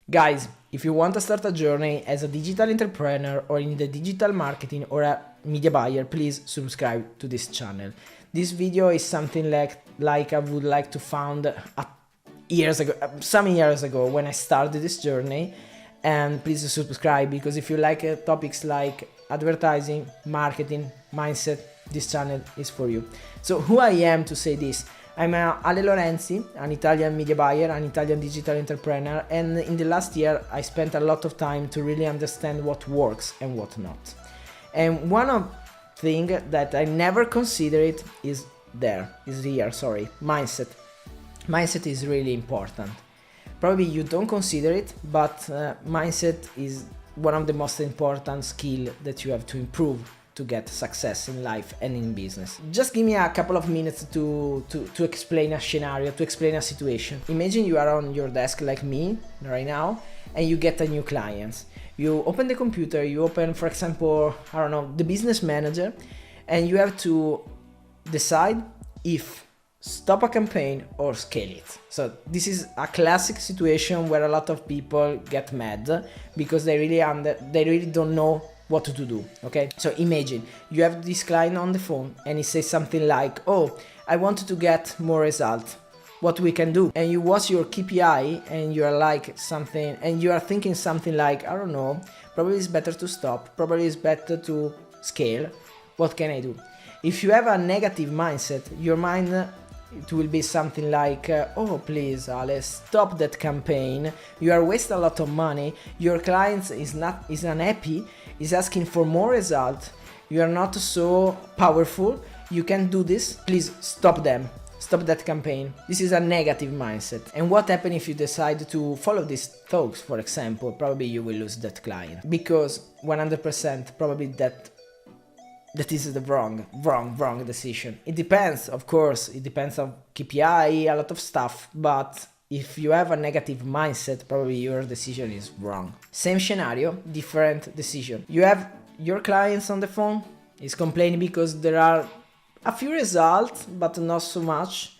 Guys, if you want to start a journey as a digital entrepreneur or in the digital marketing or a media buyer, please subscribe to this channel. This video is something like I would like to found some years ago when I started this journey. And please subscribe, because if you like topics like advertising, marketing, mindset, this channel is for you. So who I am to say this? I'm Ale Lorenzi, an Italian media buyer, an Italian digital entrepreneur, and in the last year I spent a lot of time to really understand what works and what not. And one of thing that I never considered is mindset. Mindset is really important. Probably you don't consider it, but mindset is one of the most important skill that you have to improve to get success in life and in business. Just give me a couple of minutes to explain a scenario, to explain a situation. Imagine you are on your desk like me right now, and you get a new client. You open the computer, you open, for example, I don't know, the business manager, and you have to decide if stop a campaign or scale it. So this is a classic situation where a lot of people get mad because they really don't know what to do. Okay, so imagine you have this client on the phone and he says something like, oh, I wanted to get more result, what we can do? And you watch your KPI and you are like something, and you are thinking something like, I don't know, probably it's better to stop, probably it's better to scale, what can I do? If you have a negative mindset, your mind, it will be something like, oh please Ale, stop that campaign, you are wasting a lot of money, your client is unhappy, is asking for more result, you are not so powerful, you can do this, please stop them, stop that campaign. This is a negative mindset. And what happens if you decide to follow these thoughts, for example? Probably you will lose that client, because 100% probably that is the wrong decision. It depends, of course, it depends on KPI, a lot of stuff, but if you have a negative mindset, probably your decision is wrong. Same scenario, different decision. You have your clients on the phone, is complaining because there are a few results, but not so much.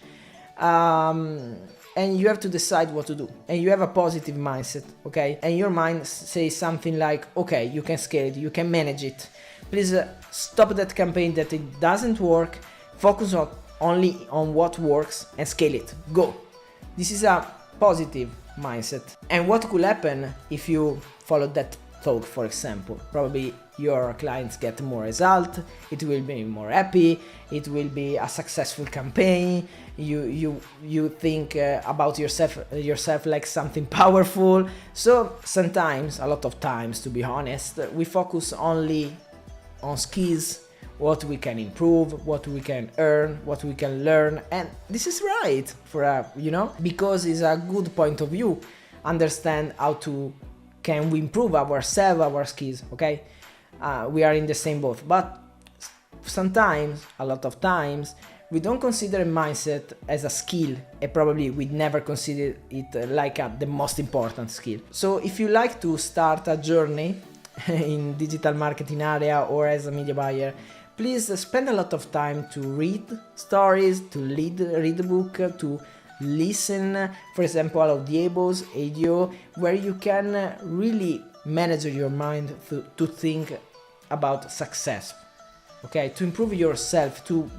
And you have to decide what to do. And you have a positive mindset, okay? And your mind says something like, okay, you can scale it, you can manage it. Please stop that campaign that it doesn't work, focus only on what works and scale it, go. This is a positive mindset. And what could happen if you follow that thought, for example? Probably your clients get more result, it will be more happy, it will be a successful campaign, you think about yourself like something powerful. So sometimes, a lot of times to be honest, we focus only on skills, what we can improve, what we can earn, what we can learn, and this is right for because it's a good point of view, understand how to can we improve ourselves, our skills, okay? We are in the same boat, but sometimes, a lot of times, we don't consider mindset as a skill, and probably we never consider it like the most important skill. So if you like to start a journey in digital marketing area or as a media buyer, please spend a lot of time to read stories, to read the book, to listen, for example, audiobooks, audio, where you can really manage your mind to think about success, okay, to improve yourself, to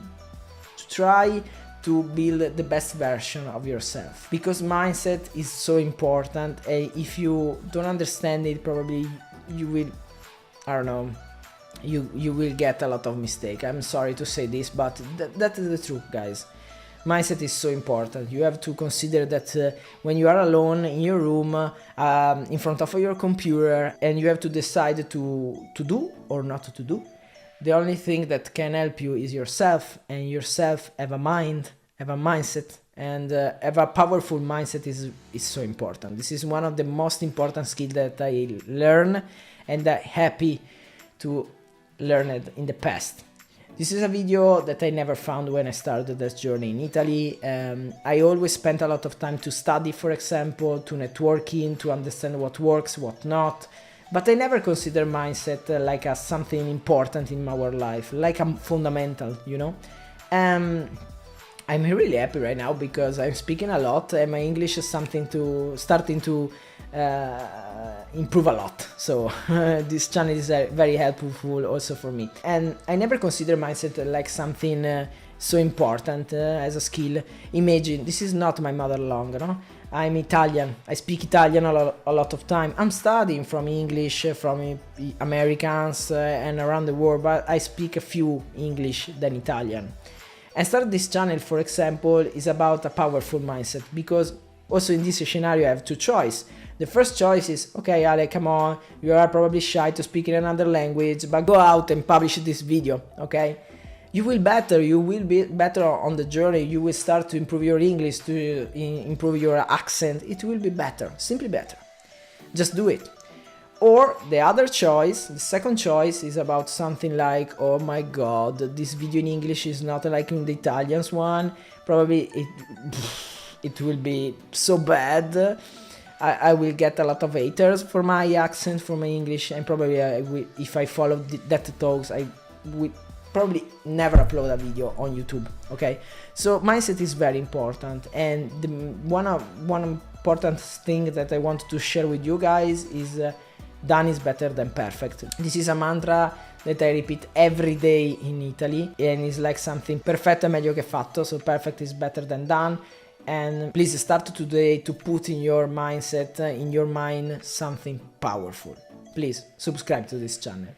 try to build the best version of yourself, because mindset is so important. And if you don't understand it, probably you will, I don't know, you will get a lot of mistake. I'm sorry to say this, but that is the truth, guys. Mindset is so important. You have to consider that when you are alone in your room, in front of your computer, and you have to decide to do or not to do, the only thing that can help you is yourself, and yourself have a mind, have a mindset, and have a powerful mindset is so important. This is one of the most important skills that I learned, and I'm happy to learn it in the past. This is a video that I never found when I started this journey in Italy. I always spent a lot of time to study, for example, to networking, to understand what works, what not. But I never consider mindset like something important in our life, like a fundamental, I'm really happy right now because I'm speaking a lot and my English is starting to improve a lot. So this channel is very helpful also for me. And I never consider mindset like something so important as a skill. Imagine, this is not my mother tongue, no? I'm Italian, I speak Italian a lot of time. I'm studying from English, from Americans and around the world, but I speak a few English than Italian. And start this channel, for example, is about a powerful mindset, because also in this scenario I have two choices. The first choice is, okay Ale, come on, you are probably shy to speak in another language, but go out and publish this video, okay? You will be better on the journey, you will start to improve your English, to improve your accent, it will be better, simply better. Just do it. Or the other choice, the second choice, is about something like, oh my god, this video in English is not like in the Italians one, probably it will be so bad, I will get a lot of haters for my accent, for my English, and probably if I follow that talks, I will probably never upload a video on YouTube, okay? So mindset is very important, and one important thing that I want to share with you guys is done is better than perfect. This is a mantra that I repeat every day in Italy, and it's like something perfetto è meglio che fatto, so perfect is better than done. And please start today to put in your mindset, in your mind, something powerful. Please subscribe to this channel.